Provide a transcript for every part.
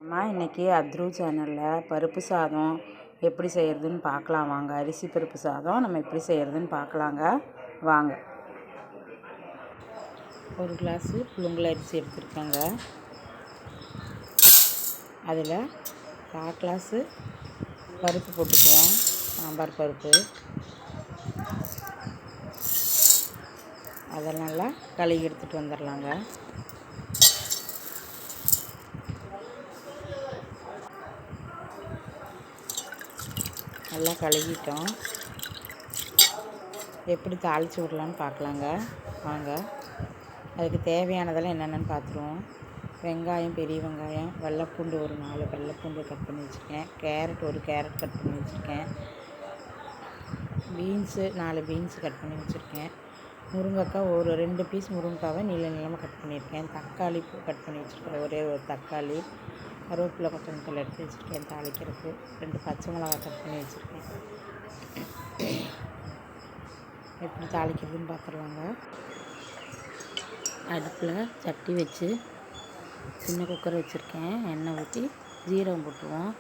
அம்மா இன்றைக்கி அத்ரு சேனலில் பருப்பு சாதம் எப்படி செய்கிறதுன்னு பார்க்கலாம் வாங்க. அரிசி பருப்பு சாதம் நம்ம எப்படி செய்கிறதுன்னு பார்க்கலாங்க வாங்க. ஒரு கிளாஸு புழுங்கல் அரிசி எடுத்துருக்கேங்க. அதில் 1/4 கிளாஸு பருப்பு போட்டுக்குவோம், சாம்பார் பருப்பு. அதை நல்லா கழுவி எடுத்துகிட்டு வந்துடலாங்க. நல்லா கழுவிட்டோம். எப்படி தாளித்து விடலான்னு பார்க்கலாங்க வாங்க. அதுக்கு தேவையானதெல்லாம் என்னென்னு பார்த்துருவோம். வெங்காயம், பெரிய வெங்காயம், வெள்ளைப்பூண்டு ஒரு 4 வெள்ளைப்பூண்டு கட் பண்ணி வச்சுருக்கேன். கேரட் ஒரு கேரட் கட் பண்ணி வச்சுருக்கேன். பீன்ஸு 4 பீன்ஸு கட் பண்ணி வச்சுருக்கேன். முருங்கைக்காய் ஒரு 2 பீஸ் முருங்கைக்காவை நீளமாக கட் பண்ணியிருக்கேன். தக்காளி கட் பண்ணி வச்சுருக்கேன், ஒரே ஒரு தக்காளி. கருவேப்பிலை கொத்தமல்லி எடுத்து வச்சுருக்கேன் தாளிக்கிறதுக்கு. 2 பச்சை மிளகாய் கட் பண்ணி வச்சுருக்கேன். எப்படி தாளிக்கிறதுன்னு பார்த்துடலாங்க. அடுப்பில் சட்டி வச்சு சின்ன குக்கர் வச்சுருக்கேன். எண்ணெய் ஊற்றி ஜீரகம் போட்டுருவோம்.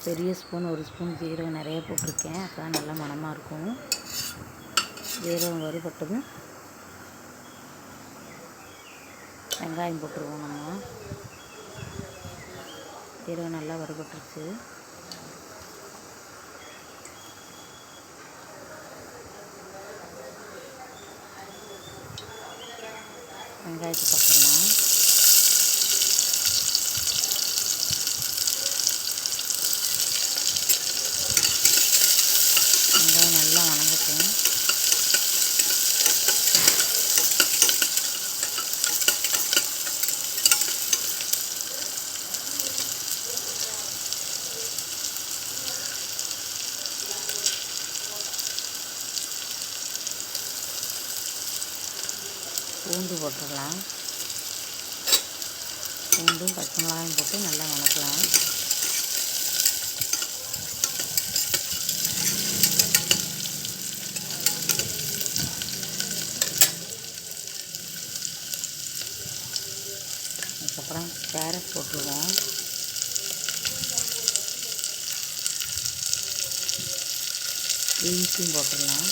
பெரிய ஸ்பூன் 1 ஸ்பூன் ஜீரகம் நிறைய போட்டிருக்கேன், அப்போ தான் நல்லா மணமாக இருக்கும். ஜீரகம் வறுபட்டதும் வெங்காயம் போட்டுருவோம். நம்ம ஜீரகம் நல்லா வறுபட்டுருச்சு. வெங்காயத்தை போட்டுடலாம். வெங்காயம் நல்லா வணங்கட்டும். பூண்டு போட்டுடலாம். பூண்டும் பச்சை மிளகாயும் போட்டு நல்லா வணக்கலாம். அதுக்கப்புறம் கேரட் போட்டுருவோம். பீன்ஸையும் போட்டுடலாம்.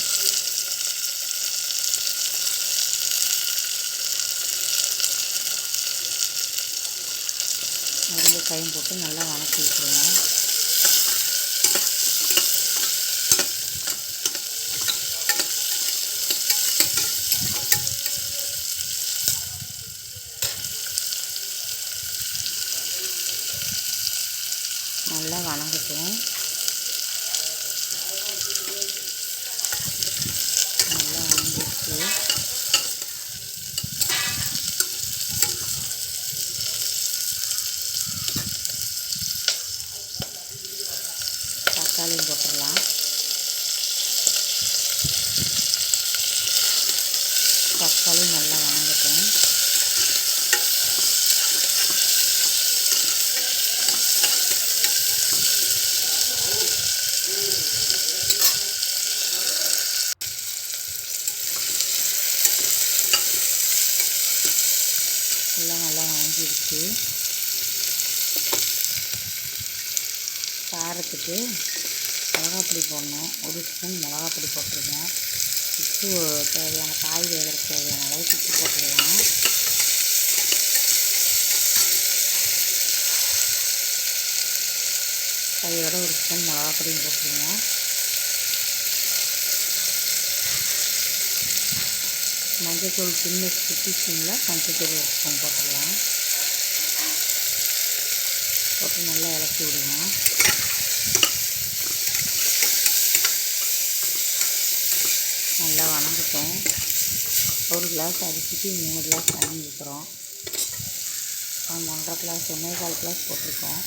கையும் போட்டு நல்லா வணக்கி விட்டுருவோம். நல்லா வணங்கட்டும். நல்லா வணங்கிடுச்சு. தக்காளியும் போட்டுடலாம். தக்காளி நல்லா வணங்கட்டும். எல்லாம் நல்லா வணங்கிடுச்சு. காரத்துக்கு மிளகாப்பொடி போடணும். 1 ஸ்பூன் மிளகாப்பொடி போட்டுருக்கேன். உப்பு தேவையான காய் வேகிறதுக்கு தேவையான அளவுக்கு உப்பு போட்டுக்கலாம். கையோட 1 ஸ்பூன் மிளகாப்பொடியும் போட்டுருங்க. மஞ்சள்தூள் சின்ன குட்டி ஸ்பூனில் மஞ்சள்தூள் 1 ஸ்பூன் போட்டுடலாம். போட்டு நல்லா இறக்கி விடுவோம். நல்லா வணங்கட்டும். 1 கிளாஸ் அரிசிக்கு 3 கிளாஸ் தண்ணி ஊற்றுறோம். 1.5 கிளாஸ் 1.25 கிளாஸ் போட்டிருக்கோம்.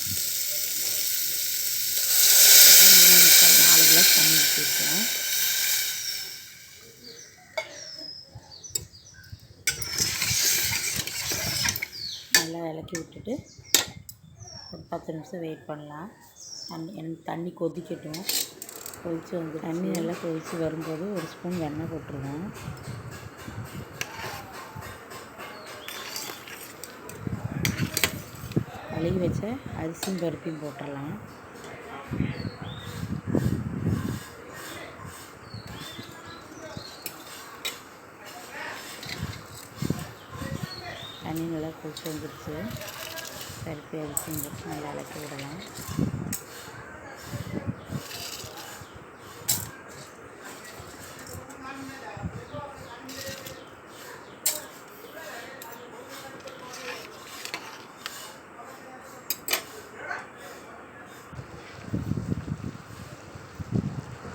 4 கிளாஸ் தண்ணி ஊற்றிருக்கேன். நல்லா இறக்கி விட்டுட்டு ஒரு 10 நிமிஷம் வெயிட் பண்ணலாம். தண்ணி கொதிக்கட்டும். கொதித்து வந்து தண்ணி நல்லா கொதித்து வரும்போது 1 ஸ்பூன் எண்ணெய் போட்டுருவோம். கழுவி வச்ச அரிசியும் பருப்பையும் போட்டுடலாம். தண்ணி நல்லா கொதிச்சு வந்துடுச்சு. பருப்பு அரிசியும் போட்டு நல்லா இறக்கி விடலாம்.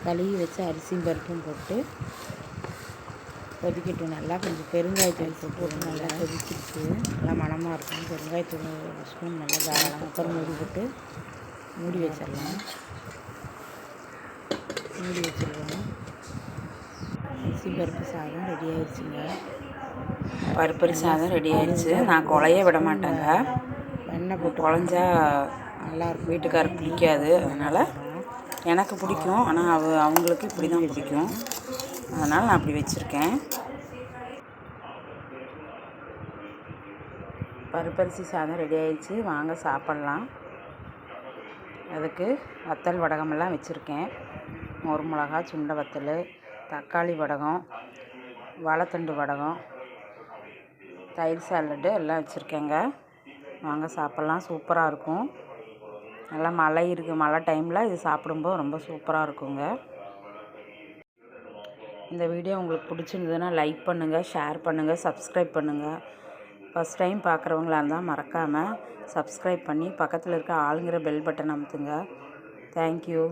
கழுவி வச்ச அரிசியும் பருப்பும் போட்டு கொதிக்கட்டும். நல்லா கொஞ்சம் பெருங்காயத்தூள் போட்டு நல்லா கொதிச்சிருச்சு. நல்லா மணமாக இருக்கும். பெருங்காயத்தூள் ஒரு ஸ்பூன் நல்லா தாராளம். குக்கர் மூடி போட்டு மூடி வச்சிடலாம். மூடி வச்சிடுவோம். அரிசி பருப்பு சாதம் ரெடி ஆயிடுச்சுங்க. பருப்பரி சாதம் ரெடி ஆயிடுச்சு. நான் குழைய விட மாட்டேங்க. வெண்ணெய் போட்டு குழஞ்சா நல்லாயிருக்கும். வீட்டுக்காரர் பிடிக்காது. அதனால் எனக்கு பிடிக்கும். ஆனால் அவங்களுக்கு இப்படி தான் பிடிக்கும். அதனால் நான் அப்படி வச்சுருக்கேன். பருப்பரிசி சாதம் ரெடி ஆயிடுச்சு. வாங்க சாப்பிட்லாம். அதுக்கு வத்தல் வடகமெல்லாம் வச்சுருக்கேன். மோர் மிளகா, சுண்டை வத்தல், தக்காளி வடகம், வாழைத்தண்டு வடகம், தயிர் சாலடு எல்லாம் வச்சுருக்கேங்க. வாங்க சாப்பிட்லாம். சூப்பராக இருக்கும். நல்லா மழை இருக்குது. மழை டைமில் இது சாப்பிடும்போது ரொம்ப சூப்பராக இருக்குங்க. இந்த வீடியோ உங்களுக்கு பிடிச்சிருந்ததுன்னா லைக் பண்ணுங்கள், ஷேர் பண்ணுங்கள், சப்ஸ்கிரைப் பண்ணுங்கள். ஃபஸ்ட் டைம் பார்க்குறவங்களா இருந்தால் மறக்காமல் சப்ஸ்கிரைப் பண்ணி பக்கத்தில் இருக்க ஆளுங்கிற பெல் பட்டன் அமுத்துங்க. தேங்க்யூ.